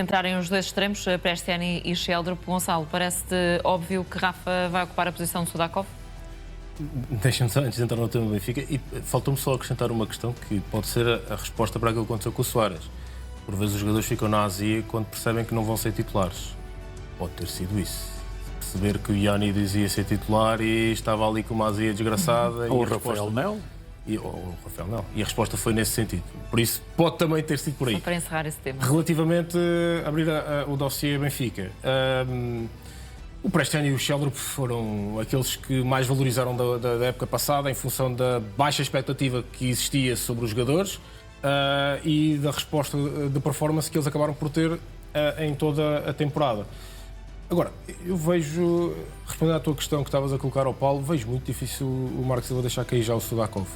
Entrarem os dois extremos, Prestiani e Sheldrup. Gonçalo, parece-te óbvio que Rafa vai ocupar a posição de Sudakov? Deixa-me só, antes de entrar no tema do Benfica, e faltou-me só acrescentar uma questão que pode ser a resposta para aquilo que aconteceu com o Suárez. Por vezes os jogadores ficam na azia quando percebem que não vão ser titulares. Pode ter sido isso. Perceber que o Yanni dizia ser titular e estava ali com uma azia desgraçada. Ou o Rafael Mel. E a resposta foi nesse sentido. Por isso, pode também ter sido por aí. Só para encerrar esse tema. Relativamente a abrir o dossiê Benfica, o Prestiani e o Sheldrup foram aqueles que mais valorizaram da época passada em função da baixa expectativa que existia sobre os jogadores e da resposta de performance que eles acabaram por ter em toda a temporada. Agora, eu vejo, respondendo à tua questão que estavas a colocar ao Paulo, vejo muito difícil o Marco Silva deixar cair já o Sudakov.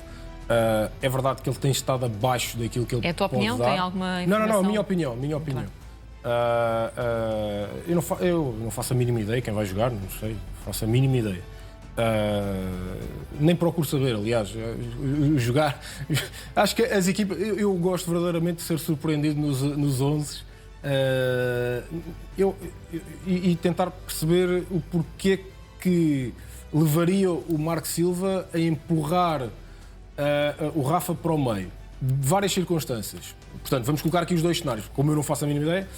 É verdade que ele tem estado abaixo daquilo que ele pode dar. É a tua opinião? Tem alguma informação? Não, a minha opinião. Eu não faço a mínima ideia quem vai jogar, não sei, faço a mínima ideia. Nem procuro saber, aliás, jogar. Acho que as equipas, eu gosto verdadeiramente de ser surpreendido nos 11 e tentar perceber o porquê que levaria o Marco Silva a empurrar o Rafa para o meio. De várias circunstâncias. Portanto, vamos colocar aqui os dois cenários, como eu não faço a mínima ideia.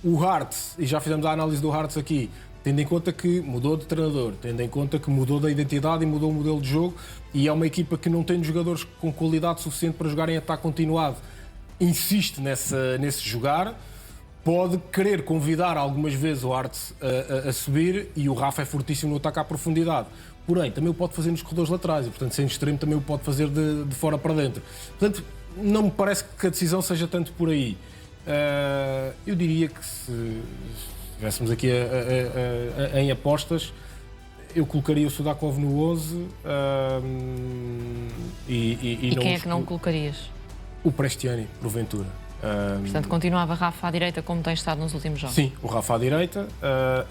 O Hartz, e já fizemos a análise do Hartz aqui, tendo em conta que mudou de treinador, tendo em conta que mudou da identidade e mudou o modelo de jogo, e é uma equipa que não tem jogadores com qualidade suficiente para jogar em ataque continuado, insiste nesse jogar, pode querer convidar algumas vezes o Hartz a subir, e o Rafa é fortíssimo no ataque à profundidade. Porém, também o pode fazer nos corredores laterais e, portanto, sendo extremo, também o pode fazer de fora para dentro. Portanto, não me parece que a decisão seja tanto por aí. Eu diria que se estivéssemos aqui em apostas, eu colocaria o Sudakov no 11 e quem é que não colocarias? O Prestiani, porventura. Portanto, continuava Rafa à direita como tem estado nos últimos jogos? Sim, o Rafa à direita,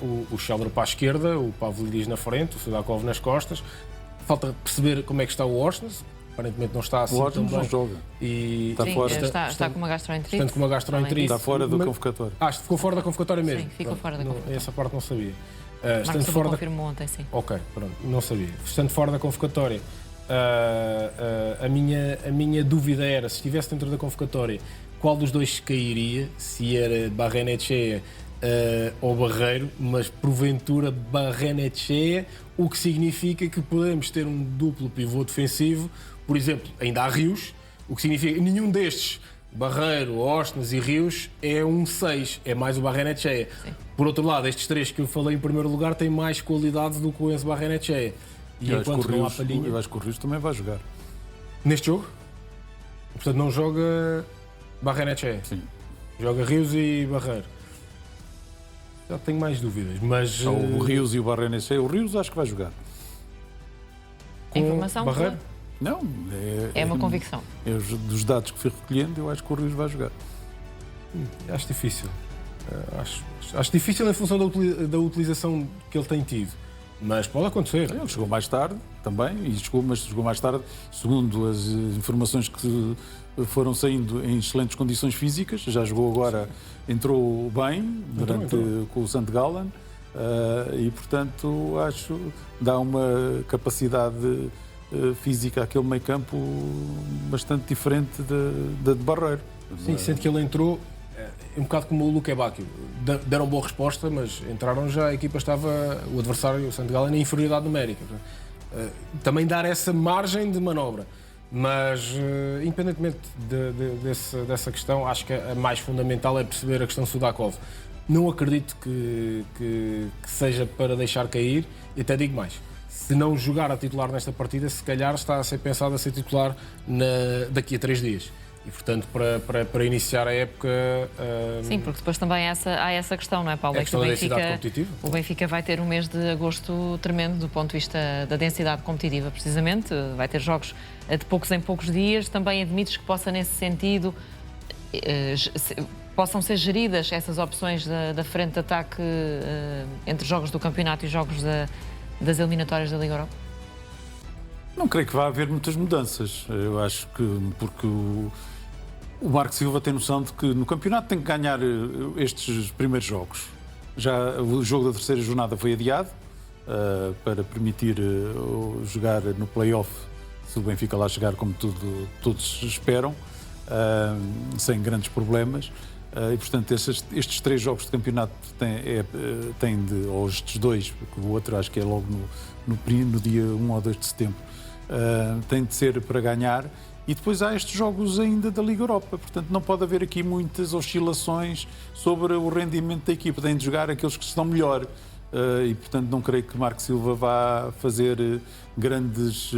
o Sheldrup à esquerda, o Pavlidis na frente, o Sudakov nas costas. Falta perceber como é que está o Orsnes. Aparentemente não está assim o Orsnes tão bem. não joga. E Está fora. Está com uma gastroenterite. Portanto, com uma gastroenterite. Está fora do convocatório. Ficou fora da convocatória mesmo? Sim, ficou fora da convocatória. Essa parte não sabia. Marco Silva confirmou ontem, sim. Ok, pronto, não sabia. Estando fora da convocatória, a minha dúvida era, se estivesse dentro da convocatória, qual dos dois cairia, se era Barrenetxea ou Barreiro, mas porventura Barrenetxea, o que significa que podemos ter um duplo pivô defensivo, por exemplo, ainda há Rios, o que significa que nenhum destes, Barreiro, Orsnes e Rios, é um 6, é mais o Barrenetxea. Por outro lado, estes três que eu falei em primeiro lugar têm mais qualidade do que o Enzo Barrenetxea. E enquanto não há palhinha... Eu acho que o Rios também vai jogar. Neste jogo? Portanto, não joga Barrenetxea? Sim. Joga Rios e Barreiro. Já tenho mais dúvidas, mas... O Rios e o Barrenetxea. O Rios acho que vai jogar. A informação Barreiro? Não. É uma convicção. Dos dados que fui recolhendo, eu acho que o Rios vai jogar. Acho difícil. Acho difícil em função da utilização que ele tem tido. Mas pode acontecer. Ele chegou mais tarde também, mas chegou mais tarde, segundo as informações que foram saindo em excelentes condições físicas. Já jogou agora, entrou bem com o St. Gallen e, portanto, acho que dá uma capacidade física àquele meio campo bastante diferente da de Barreiro. Sim, sendo que ele entrou um bocado como o Luque Bacchio. Deram boa resposta, mas entraram já, a equipa estava, o adversário, o St. Gallen, em inferioridade numérica. Também dar essa margem de manobra. Mas, independentemente dessa questão, acho que a mais fundamental é perceber a questão Sudakov. Não acredito que seja para deixar cair, e até digo mais. Se não jogar a titular nesta partida, se calhar está a ser pensado a ser titular daqui a 3 dias. E, portanto, para iniciar a época... Sim, porque depois também há essa questão, não é, Paulo? É a questão da densidade competitiva. O Benfica vai ter um mês de agosto tremendo do ponto de vista da densidade competitiva, precisamente. Vai ter jogos de poucos em poucos dias. Também admites que possa, nesse sentido, possam ser geridas essas opções da frente de ataque entre jogos do campeonato e jogos das eliminatórias da Liga Europa? Não creio que vá haver muitas mudanças. Eu acho que porque O Marco Silva tem noção de que no campeonato tem que ganhar estes primeiros jogos. Já o jogo da terceira jornada foi adiado para permitir jogar no play-off, se o Benfica lá chegar como todos esperam, sem grandes problemas. E, portanto, estes 3 jogos de campeonato têm ou estes 2, porque o outro acho que é logo no dia 1 ou 2 de setembro, têm de ser para ganhar. E depois há estes jogos ainda da Liga Europa, portanto não pode haver aqui muitas oscilações sobre o rendimento da equipa, têm de jogar aqueles que estão melhor. E portanto não creio que Marco Silva vá fazer grandes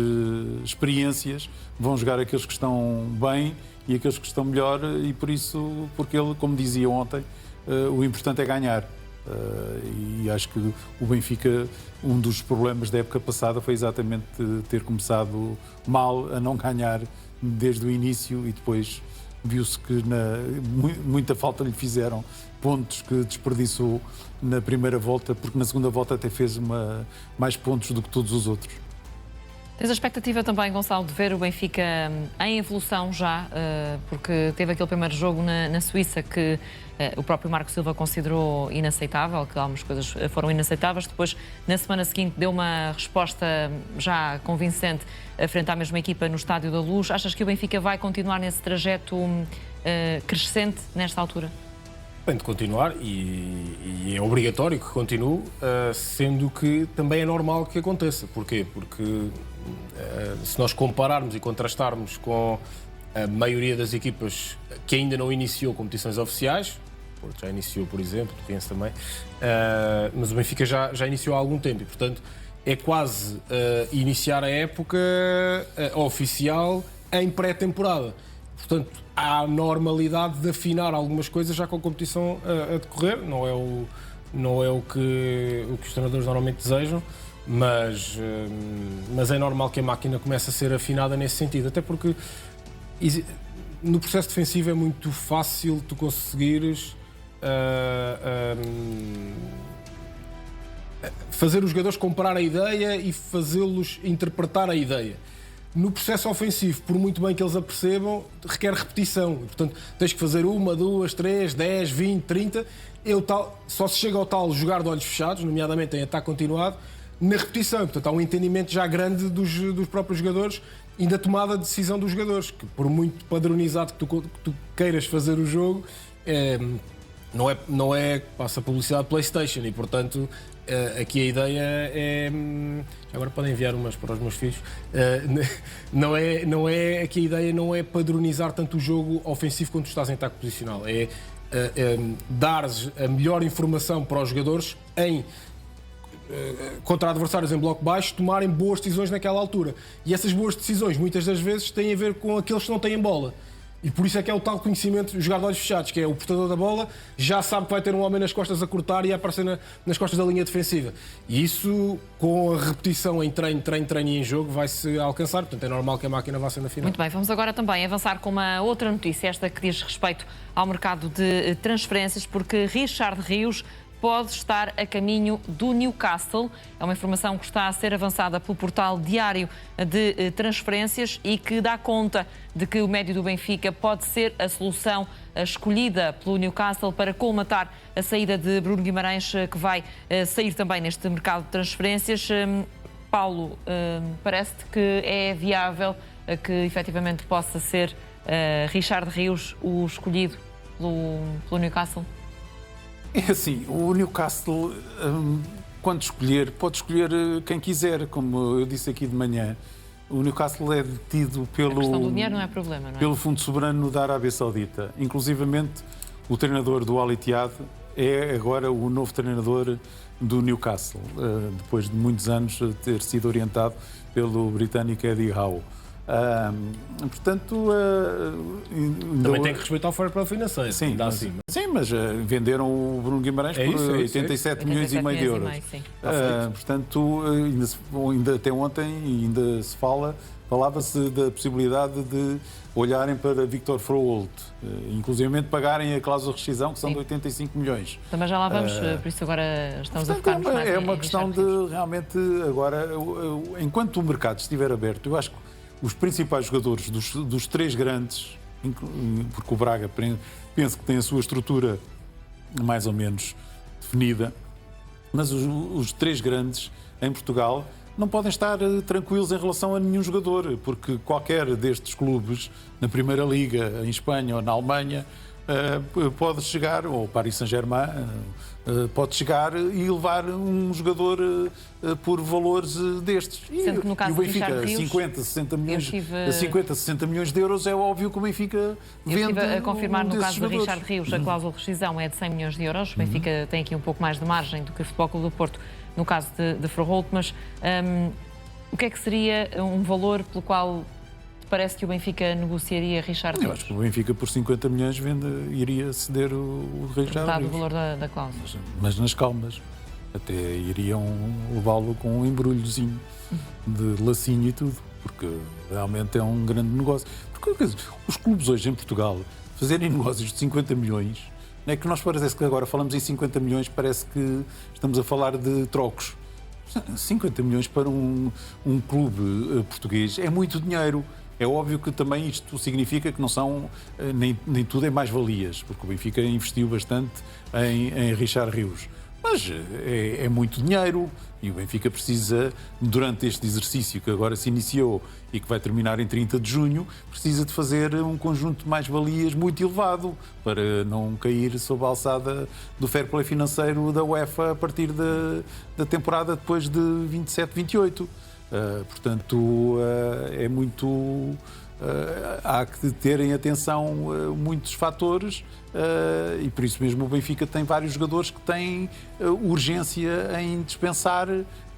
experiências, vão jogar aqueles que estão bem e aqueles que estão melhor, e por isso, porque ele, como dizia ontem, o importante é ganhar. E acho que o Benfica, um dos problemas da época passada foi exatamente ter começado mal a não ganhar desde o início, e depois viu-se que muita falta lhe fizeram pontos que desperdiçou na primeira volta, porque na segunda volta até fez mais pontos do que todos os outros. Tens a expectativa também, Gonçalo, de ver o Benfica em evolução já, porque teve aquele primeiro jogo na Suíça que o próprio Marco Silva considerou inaceitável, que algumas coisas foram inaceitáveis. Depois, na semana seguinte, deu uma resposta já convincente frente à mesma equipa no Estádio da Luz. Achas que o Benfica vai continuar nesse trajeto crescente nesta altura? Tem de continuar e é obrigatório que continue, sendo que também é normal que aconteça. Porquê? Porque se nós compararmos e contrastarmos com a maioria das equipas que ainda não iniciou competições oficiais, o Porto já iniciou, por exemplo, o Rennes também, mas o Benfica já iniciou há algum tempo e, portanto, é quase iniciar a época oficial em pré-temporada. Portanto, há a normalidade de afinar algumas coisas já com a competição a decorrer, não é o que os treinadores normalmente desejam, mas é normal que a máquina comece a ser afinada nesse sentido, até porque no processo defensivo é muito fácil tu conseguires fazer os jogadores comprar a ideia e fazê-los interpretar a ideia. No processo ofensivo, por muito bem que eles a percebam, requer repetição. Portanto, tens que fazer 1, 2, 3, 10, 20, 30. Só se chega ao tal jogar de olhos fechados, nomeadamente em ataque continuado, na repetição. Portanto, há um entendimento já grande dos próprios jogadores e da tomada de decisão dos jogadores, que por muito padronizado que tu queiras fazer o jogo, não é passa a publicidade PlayStation e, portanto, aqui a ideia é... Agora podem enviar umas para os meus filhos. Aqui a ideia não é padronizar tanto o jogo ofensivo quando tu estás em ataque posicional. É dares a melhor informação para os jogadores contra adversários em bloco baixo, tomarem boas decisões naquela altura. E essas boas decisões, muitas das vezes, têm a ver com aqueles que não têm bola. E por isso é que é o tal conhecimento de jogar de olhos fechados, que é o portador da bola, já sabe que vai ter um homem nas costas a cortar e a aparecer nas costas da linha defensiva. E isso, com a repetição em treino e em jogo, vai-se alcançar. Portanto, é normal que a máquina vá sendo afinada. Muito bem, vamos agora também avançar com uma outra notícia, esta que diz respeito ao mercado de transferências, porque Richard Rios pode estar a caminho do Newcastle. É uma informação que está a ser avançada pelo portal Diário de Transferências e que dá conta de que o médio do Benfica pode ser a solução escolhida pelo Newcastle para colmatar a saída de Bruno Guimarães, que vai sair também neste mercado de transferências. Paulo, parece-te que é viável que efetivamente possa ser Richard Rios o escolhido pelo Newcastle? É assim, o Newcastle, quando escolher, pode escolher quem quiser, como eu disse aqui de manhã. O Newcastle é detido A questão do dinheiro não é problema, não é? pelo Fundo Soberano da Arábia Saudita. Inclusivamente, o treinador do Al Ittihad é agora o novo treinador do Newcastle, depois de muitos anos ter sido orientado pelo britânico Eddie Howe. Portanto, também tem que respeitar o fair play financeiro. Sim, mas venderam o Bruno Guimarães por 87 milhões e meio de euros. Portanto, ainda até ontem ainda se falava-se da possibilidade de olharem para Victor Froholt, inclusive pagarem a cláusula de rescisão, que são de 85 milhões. Também já lá vamos, por isso agora estamos portanto, a focar-nos mais É uma questão de realmente agora, enquanto o mercado estiver aberto, eu acho que os principais jogadores dos 3 grandes porque o Braga penso que tem a sua estrutura mais ou menos definida, mas os três grandes em Portugal não podem estar tranquilos em relação a nenhum jogador, porque qualquer destes clubes, na Primeira Liga, em Espanha ou na Alemanha, pode chegar, ou Paris Saint-Germain, pode chegar e levar um jogador por valores destes. Sendo que no caso e o Benfica, de Richard Rios, 50, 60 milhões de euros, é óbvio que o Benfica vende. Eu estive a confirmar no caso de jogadores. Richard Rios, a cláusula de rescisão é de 100 milhões de euros. O Benfica tem aqui um pouco mais de margem do que o Futebol Clube do Porto, no caso de Verholt, mas o que é que seria um valor pelo qual parece que o Benfica negociaria Richard Rios? Eu acho que o Benfica por 50 milhões iria ceder o Richard Metade Rios. do valor da cláusula. Mas nas calmas. Até iriam levá-lo com um embrulhozinho de lacinho e tudo, porque realmente é um grande negócio. Porque quer dizer, os clubes hoje em Portugal fazerem negócios de 50 milhões, não é que nós parece que agora falamos em 50 milhões, parece que estamos a falar de trocos. 50 milhões para um clube português é muito dinheiro. É óbvio que também isto significa que não são, nem tudo é mais-valias, porque o Benfica investiu bastante em Richard Rios. Mas é muito dinheiro e o Benfica precisa, durante este exercício que agora se iniciou e que vai terminar em 30 de junho, precisa de fazer um conjunto de mais-valias muito elevado para não cair sob a alçada do fair play financeiro da UEFA a partir da temporada depois de 27-28. Portanto, é muito... há que terem atenção muitos fatores e por isso mesmo o Benfica tem vários jogadores que têm urgência em dispensar,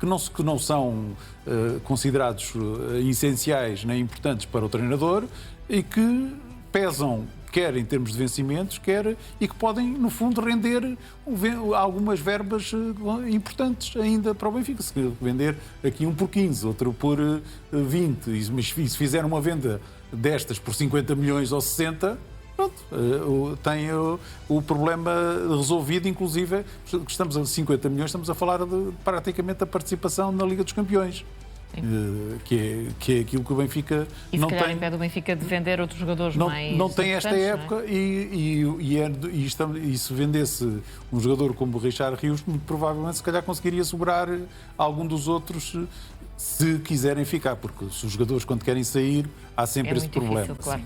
que não são considerados essenciais nem importantes para o treinador e que pesam quer em termos de vencimentos, quer e que podem, no fundo, render algumas verbas importantes ainda para o Benfica. Se vender aqui um por 15, outro por 20, mas se fizer uma venda destas por 50 milhões ou 60, pronto, tem o problema resolvido, inclusive, estamos a 50 milhões, estamos a falar de praticamente a participação na Liga dos Campeões. Que é aquilo que o Benfica e não se calhar tem. impede o Benfica de vender outros jogadores mais não tem esta época, não é? e se vendesse um jogador como o Richard Rios, muito provavelmente se calhar conseguiria sobrar algum dos outros se quiserem ficar, porque se os jogadores quando querem sair há sempre esse problema. Difícil, claro.